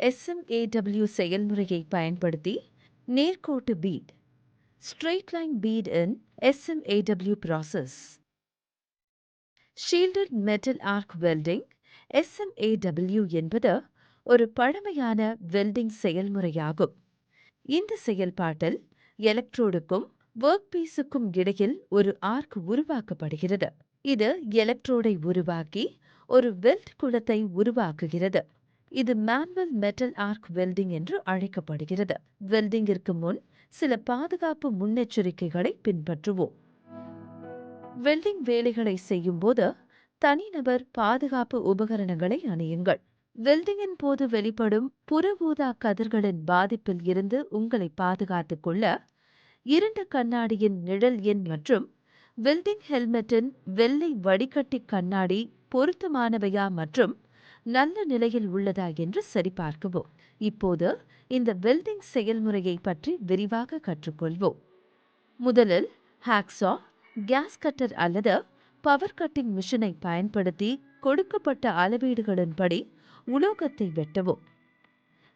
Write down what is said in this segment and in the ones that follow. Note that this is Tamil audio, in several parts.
SMAW செயல்முறையை பயன்படுத்தி நேர்கோட்டு beat straight line bead in SMAW process. Shielded metal arc welding SMAW என்பது ஒரு பழமையான வெல்டிங் செயல்முறையாகும். இந்த செயல்பாட்டில் எலக்ட்ரோடுக்கும் ஒர்க் பீஸுக்கும் இடையில் ஒரு ஆர்க் உருவாக்கப்படுகிறது. இது எலக்ட்ரோடை உருவாக்கி ஒரு வெல்ட் குளத்தை உருவாக்குகிறது. இது மேனுவல் மெட்டல் ஆர்க் வெல்டிங் என்று அழைக்கப்படுகிறது. வெல்டிங்கிற்கு முன் சில பாதுகாப்பு முன்னெச்சரிக்கைகளை பின்பற்றுவோம். வெல்டிங் வேலைகளை செய்யும்போது தனிநபர் பாதுகாப்பு உபகரணங்களை அணியுங்கள். வெல்டிங்கின் போது வெளிப்படும் புற ஊதா கதிர்களின் பாதிப்பில் இருந்து உங்களை பாதுகாத்துக் கொள்ள இருண்ட கண்ணாடியின் நிழல் எண் மற்றும் வெல்டிங் ஹெல்மெட்டின் வெள்ளை வடிகட்டி கண்ணாடி பொருத்தமானவையா மற்றும் நல்ல நிலையில் உள்ளதா என்று சரிபார்க்கவும். இப்போது இந்த வெல்டிங் செயல்முறையை பற்றி விரிவாக கற்றுக்கொள்வோம். முதலில் ஹாக்ஸா, கேஸ் கட்டர் அல்லது பவர் கட்டிங் மிஷினை பயன்படுத்தி கொடுக்கப்பட்ட அளவீடுகளின்படி உலோகத்தை வெட்டவும்.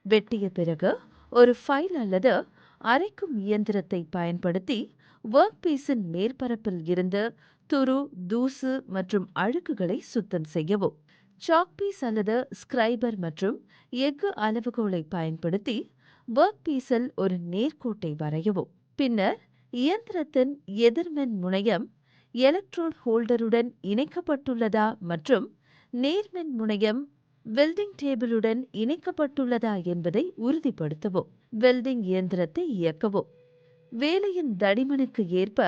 வெட்டிய பிறகு ஒரு ஃபைல் அல்லது அரைக்கும் இயந்திரத்தை பயன்படுத்தி ஒர்க் பீஸின் மேற்பரப்பில் இருந்து துரு, தூசு மற்றும் அழுக்குகளை சுத்தம் செய்யவும். சாக் பீஸ் அல்லது ஸ்கிரைபர் மற்றும் எஃகு அளவுகோலை பயன்படுத்தி ஒர்க் பீஸில் ஒரு நேர்கோட்டை வரையவும். பின்னர் இயந்திரத்தின் எதிர்மின் முனையம் எலக்ட்ரோட் ஹோல்டருடன் இணைக்கப்பட்டுள்ளதா மற்றும் நேர்மின் முனையம் வெல்டிங் டேபிளுடன் இணைக்கப்பட்டுள்ளதா என்பதை உறுதிப்படுத்தவும். வெல்டிங் இயந்திரத்தை இயக்கவும். வேலையின் தடிமனுக்கு ஏற்ப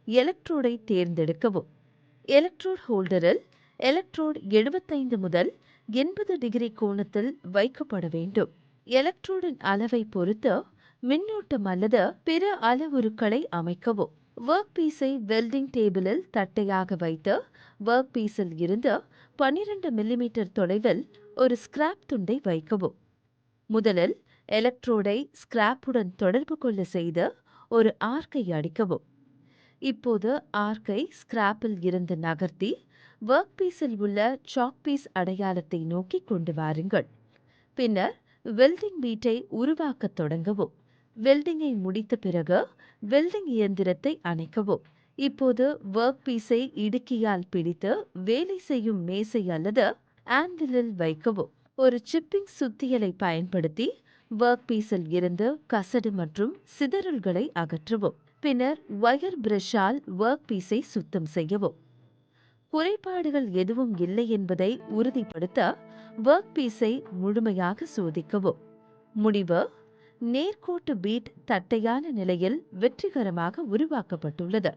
எலக்ட்ரோடை தேர்ந்தெடுக்கவும். எலக்ட்ரோட் ஹோல்டரில் எலக்ட்ரோட் 75 முதல் 80 டிகிரி கோணத்தில் வைக்கப்பட வேண்டும். எலக்ட்ரோடின் அளவை பொறுத்து மின்னோட்டம் அல்லது பிற அளவுருக்களை அமைக்கவும். ஒர்க் பீஸை வெல்டிங் டேபிளில் தட்டையாக வைத்து ஒர்க் பீஸில் இருந்து 12 மில்லிமீட்டர் தொலைவில் ஒரு ஸ்கிராப் துண்டை வைக்கவும். முதலில் எலக்ட்ரோடை ஸ்கிராப்புடன் தொடர்பு கொள்ள செய்து ஒரு ஆர்க்கை அடிக்கவும். இப்போது ஆர்க்கை ஸ்கிராப்பில் இருந்து நகர்த்தி ஒர்க் பீஸில் உள்ள சாக் பீஸ் அடையாளத்தை நோக்கி கொண்டு வாருங்கள். பின்னர் வெல்டிங் பீட்டை உருவாக்கத் தொடங்கவும். வெல்டிங்கை முடித்த பிறகு வெல்டிங் இயந்திரத்தை அணைக்கவும். இப்போது ஒர்க் பீஸை இடுக்கியால் பிடித்து வேலை செய்யும் மேசை அல்லது ஆன்விலில் வைக்கவும். ஒரு சிப்பிங் சுத்தியலை பயன்படுத்தி ஒர்க் பீஸில் இருந்து கசடு மற்றும் சிதறல்களை அகற்றவும். பின்னர் வயர் பிரஷால் ஒர்க் பீஸை சுத்தம் செய்யவும். குறைபாடுகள் எதுவும் இல்லை என்பதை உறுதிப்படுத்த ஒர்க் பீஸை முழுமையாக சோதிக்கவும். முடிவு: நேர்கோட்டு பீட் தட்டையான நிலையில் வெற்றிகரமாக உருவாக்கப்பட்டுள்ளது.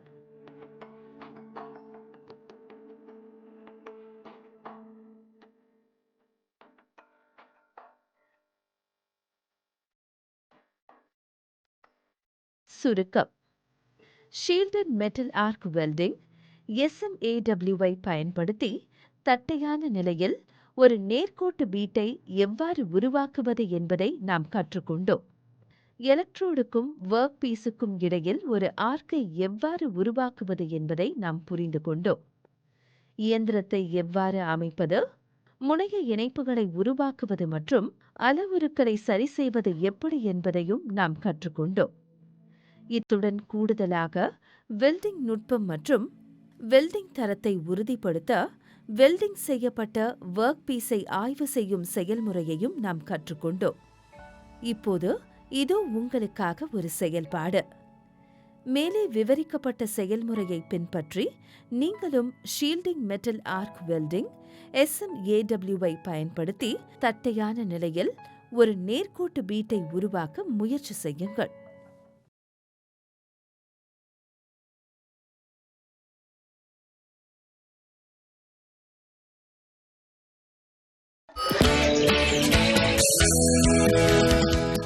சுருக்கம்: ஷீல்டட் மெட்டல் ஆர்க் வெல்டிங் SMAW-ஐ பயன்படுத்தி தட்டையான நிலையில் ஒரு நேர்கோட்டு பீட்டை எவ்வாறு உருவாக்குவது என்பதை நாம் கற்றுக்கொண்டோம். எலக்ட்ரோடுக்கும் ஒர்க் பீஸுக்கும் இடையில் ஒரு ஆர்க்கை எவ்வாறு உருவாக்குவது என்பதை நாம் புரிந்து கொண்டோம். இயந்திரத்தை எவ்வாறு அமைப்பது, முனைய இணைப்புகளை உருவாக்குவது மற்றும் அளவுருக்களை சரி செய்வது எப்படி என்பதையும் நாம் கற்றுக்கொண்டோம். இத்துடன் கூடுதலாக வெல்டிங் நுட்பம் மற்றும் வெல்டிங் தரத்தை உறுதிப்படுத்த வெல்டிங் செய்யப்பட்ட ஒர்க் பீஸை ஆய்வு செய்யும் செயல்முறையையும் நாம் கற்றுக்கொண்டோம். இப்போது இதோ உங்களுக்காக ஒரு செயல்பாடு. மேலே விவரிக்கப்பட்ட செயல்முறையை பின்பற்றி நீங்களும் ஷீல்டிங் மெட்டல் ஆர்க் வெல்டிங் SMAW-ஐ பயன்படுத்தி தட்டையான நிலையில் ஒரு நேர்கோட்டு பீட்டை உருவாக்க முயற்சி செய்யுங்கள்.